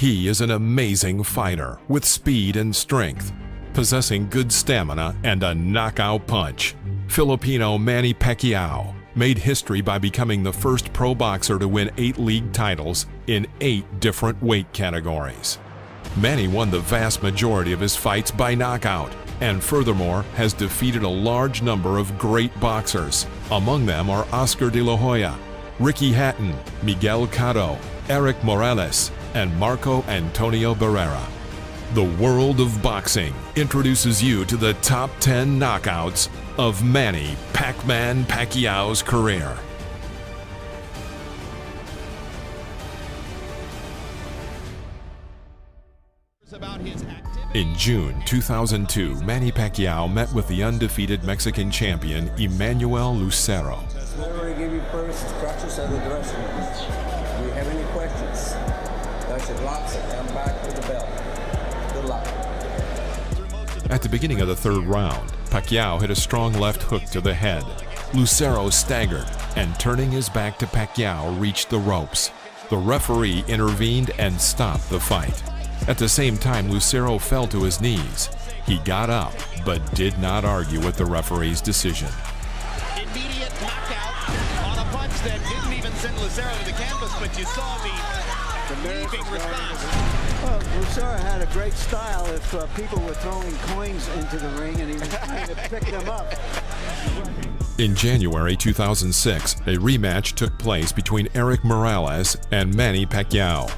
He is an amazing fighter with speed and strength, possessing good stamina and a knockout punch. Filipino Manny Pacquiao made history by becoming the first pro boxer to win 8 league titles in 8 different weight categories. Manny won the vast majority of his fights by knockout, and furthermore has defeated a large number of great boxers. Among them are Oscar de la Hoya, Ricky Hatton, Miguel Cotto, Eric Morales, and Marco Antonio Barrera. The world of boxing introduces you to the top 10 knockouts of Manny "Pac-Man" Pacquiao's career. In June 2002, Manny Pacquiao met with the undefeated Mexican champion Emmanuel Lucero. Whoever give you first instructions of the dressing room. Do you have any questions? Touch it, locks it, come back with the belt. Good luck. At the beginning of the 3rd round, Pacquiao hit a strong left hook to the head. Lucero staggered and, turning his back to Pacquiao, reached the ropes. The referee intervened and stopped the fight. At the same time, Lucero fell to his knees. He got up, but did not argue with the referee's decision. Immediate knockout on a punch that didn't even send Lucero to the canvas, but you saw the leaping response. Well, Lucero had a great style if people were throwing coins into the ring and he was trying to pick them up. In January 2006, a rematch took place between Eric Morales and Manny Pacquiao.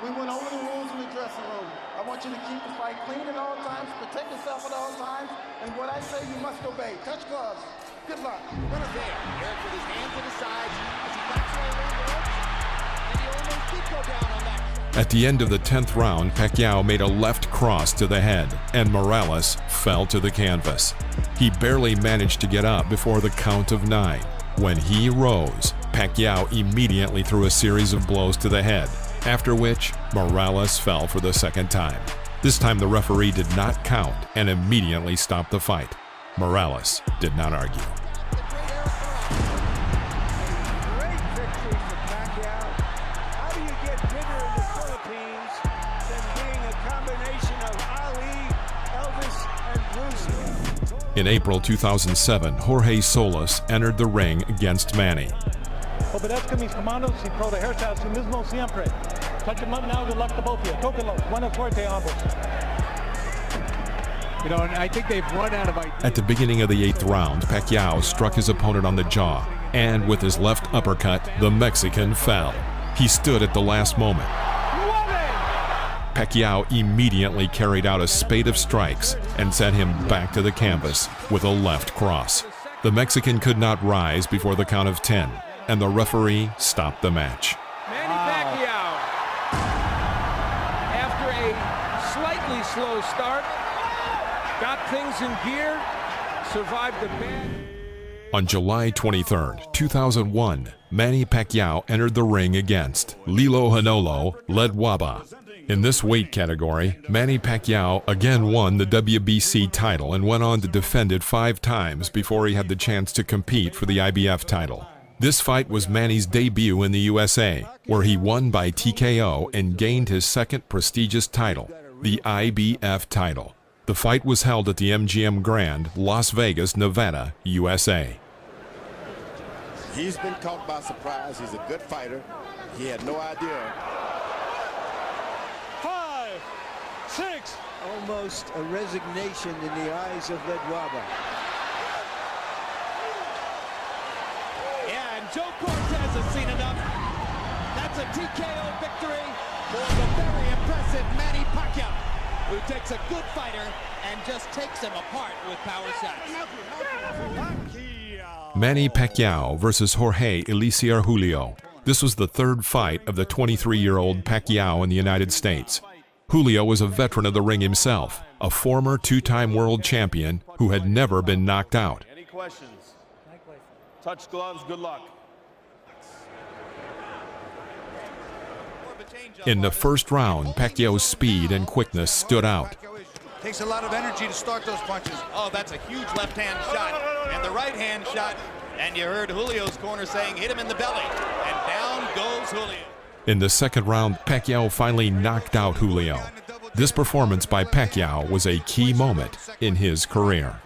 We went over the rules in the dressing room. I want you to keep the fight clean at all times, protect yourself at all times, and what I say you must obey. Touch gloves. Good luck. Runner there. Eric with his hands to the sides as he backs away around the ropes, and he almost did go down on that. At the end of the 10th round, Pacquiao made a left cross to the head, and Morales fell to the canvas. He barely managed to get up before the count of 9. When he rose, Pacquiao immediately threw a series of blows to the head, after which Morales fell for the 2nd time. This time the referee did not count and immediately stopped the fight. Morales did not argue. Great victory for Pacquiao. How do you get bigger in the Philippines than being a combination of Ali, Elvis, and Bruce? In April 2007, Jorge Solis entered the ring against Manny. Obedezca mis comandos y protegerse a sí mismo siempre. Touch him up now, good luck to both of you. Tóquenlo, buena suerte a ambos. You know, and I think they've run out of ideas. At the beginning of the 8th round, Pacquiao struck his opponent on the jaw, and with his left uppercut, the Mexican fell. He stood at the last moment. Pacquiao immediately carried out a spate of strikes and sent him back to the canvas with a left cross. The Mexican could not rise before the count of 10, and the referee stopped the match. Manny Pacquiao, after a slightly slow start, got things in gear, survived the ban. On July 23, 2001, Manny Pacquiao entered the ring against Lilo Hanolo Ledwaba. In this weight category, Manny Pacquiao again won the WBC title and went on to defend it 5 times before he had the chance to compete for the IBF title. This fight was Manny's debut in the USA, where he won by TKO and gained his 2nd prestigious title, the IBF title. The fight was held at the MGM Grand, Las Vegas, Nevada, USA. He's been caught by surprise. He's a good fighter. He had no idea. 5, 6. Almost a resignation in the eyes of Ledwaba. Yeah, and Joe Cortez has seen enough. That's a TKO victory for the very impressive Manny Pacquiao, who takes a good fighter and just takes him apart with power shots. Manny Pacquiao versus Jorge Eliezer Julio. This was the 3rd fight of the 23-year-old Pacquiao in the United States. Julio was a veteran of the ring himself, a former 2-time world champion who had never been knocked out. Any questions? Touch gloves, good luck. In the 1st round, Pacquiao's speed and quickness stood out. Takes a lot of energy to start those punches. Oh, that's a huge left-hand shot, and the right-hand shot, and you heard Julio's corner saying, hit him in the belly, and down goes Julio. In the second round, Pacquiao finally knocked out Julio. This performance by Pacquiao was a key moment in his career.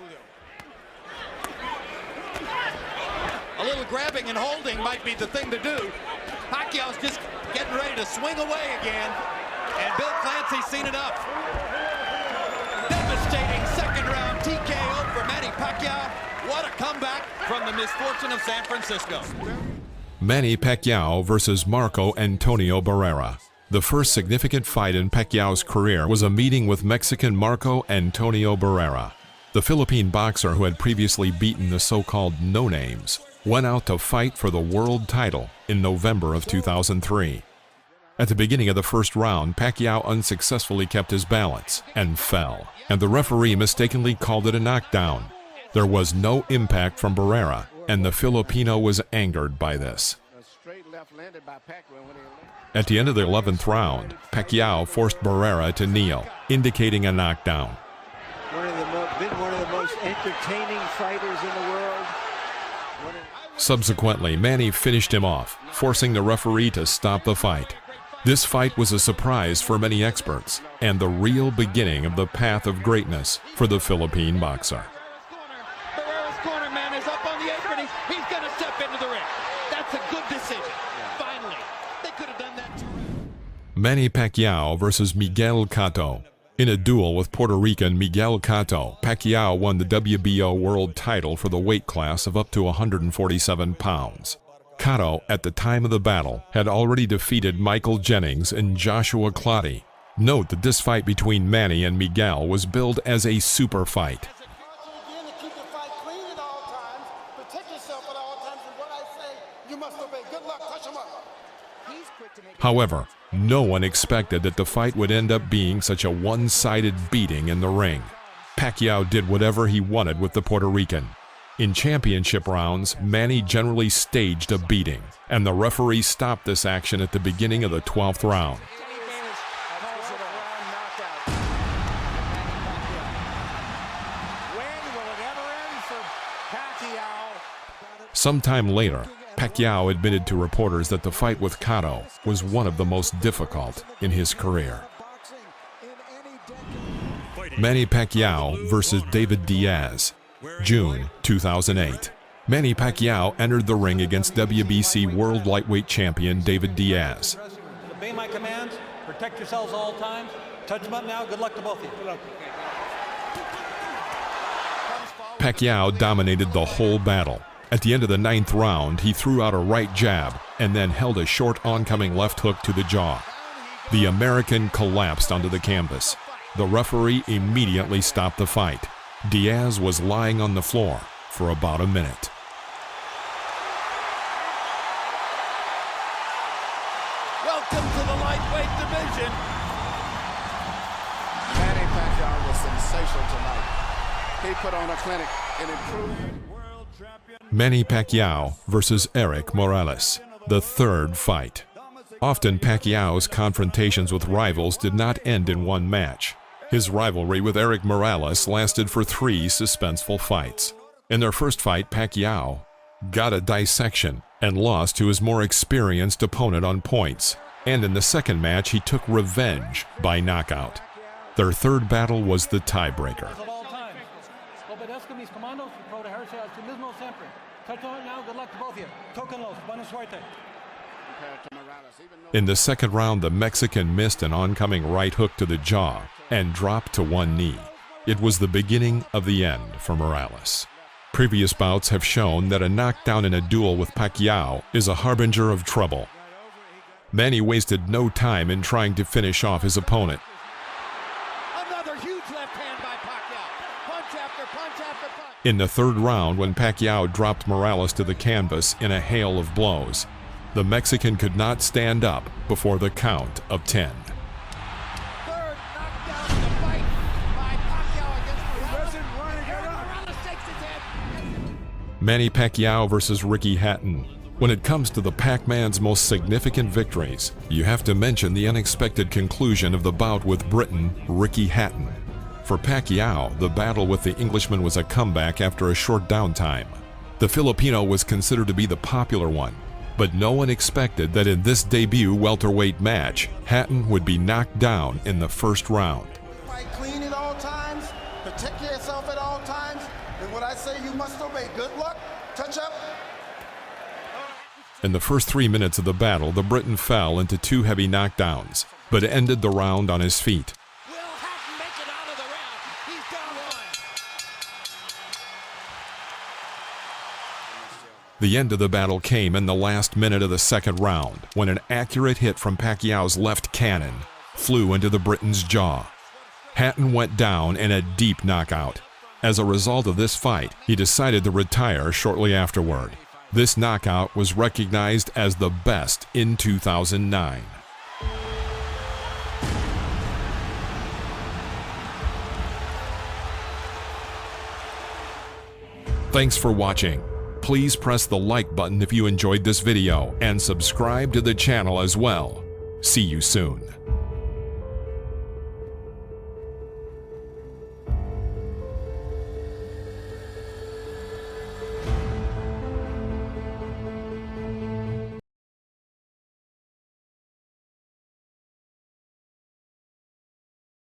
A little grabbing and holding might be the thing to do. Pacquiao's just getting ready to swing away again. And Bill Clancy's seen enough. Devastating second round TKO for Manny Pacquiao. What a comeback from the misfortune of San Francisco. Manny Pacquiao versus Marco Antonio Barrera. The first significant fight in Pacquiao's career was a meeting with Mexican Marco Antonio Barrera. The Philippine boxer who had previously beaten the so-called no-names went out to fight for the world title in November of 2003. At the beginning of the first round, Pacquiao unsuccessfully kept his balance and fell, and the referee mistakenly called it a knockdown. There was no impact from Barrera, and the Filipino was angered by this. At the end of the 11th round, Pacquiao forced Barrera to kneel, indicating a knockdown. One of the most entertaining fighters in the world. Subsequently, Manny finished him off, forcing the referee to stop the fight. This fight was a surprise for many experts, and the real beginning of the path of greatness for the Philippine boxer. Barrera's corner man is up on the apron. He's going to step into the ring. That's a good decision. Finally, they could have done that too. Manny Pacquiao versus Miguel Cotto. In a duel with Puerto Rican Miguel Cotto, Pacquiao won the WBO world title for the weight class of up to 147 pounds. Cotto, at the time of the battle, had already defeated Michael Jennings and Joshua Clottey. Note that this fight between Manny and Miguel was billed as a super fight. However, no one expected that the fight would end up being such a one-sided beating in the ring. Pacquiao did whatever he wanted with the Puerto Rican. In championship rounds, Manny generally staged a beating, and the referee stopped this action at the beginning of the 12th round. Sometime later, Pacquiao admitted to reporters that the fight with Cotto was one of the most difficult in his career. Manny Pacquiao versus David Diaz. June 2008. Manny Pacquiao entered the ring against WBC World Lightweight Champion David Diaz. Obey my commands, protect yourselves all times, touch them up now, good luck to both of you. Pacquiao dominated the whole battle. At the end of the 9th round, he threw out a right jab and then held a short oncoming left hook to the jaw. The American collapsed onto the canvas. The referee immediately stopped the fight. Diaz was lying on the floor for about a minute. Welcome to the lightweight division. Manny Pacquiao was sensational tonight. He put on a clinic and improved. Manny Pacquiao versus Erik Morales, the third fight. Often Pacquiao's confrontations with rivals did not end in one match. His rivalry with Erik Morales lasted for 3 suspenseful fights. In their first fight, Pacquiao got a dissection and lost to his more experienced opponent on points. And in the second match, he took revenge by knockout. Their third battle was the tiebreaker. In the second round, the Mexican missed an oncoming right hook to the jaw and dropped to one knee. It was the beginning of the end for Morales. Previous bouts have shown that a knockdown in a duel with Pacquiao is a harbinger of trouble. Manny wasted no time in trying to finish off his opponent. Another huge left hand by Pacquiao. Punch after punch after punch. In the third round, when Pacquiao dropped Morales to the canvas in a hail of blows, the Mexican could not stand up before the count of 10. Third knockdown in the fight by Pacquiao against Morales. Morales takes his head. Manny Pacquiao versus Ricky Hatton. When it comes to the Pac-Man's most significant victories, you have to mention the unexpected conclusion of the bout with Briton Ricky Hatton. For Pacquiao, the battle with the Englishman was a comeback after a short downtime. The Filipino was considered to be the popular one, But no one expected that in this debut welterweight match, Hatton would be knocked down in the first round. Fight clean at all times, protect yourself at all times, and what I say you must obey. Good luck, touch up. In the first 3 minutes of the battle, the Briton fell into 2 heavy knockdowns, but ended the round on his feet. Will Hatton make it out of the round? He's down 1. The end of the battle came in the last minute of the second round, when an accurate hit from Pacquiao's left cannon flew into the Briton's jaw. Hatton went down in a deep knockout. As a result of this fight, he decided to retire shortly afterward. This knockout was recognized as the best in 2009. Thanks for watching. Please press the like button if you enjoyed this video and subscribe to the channel as well. See you soon.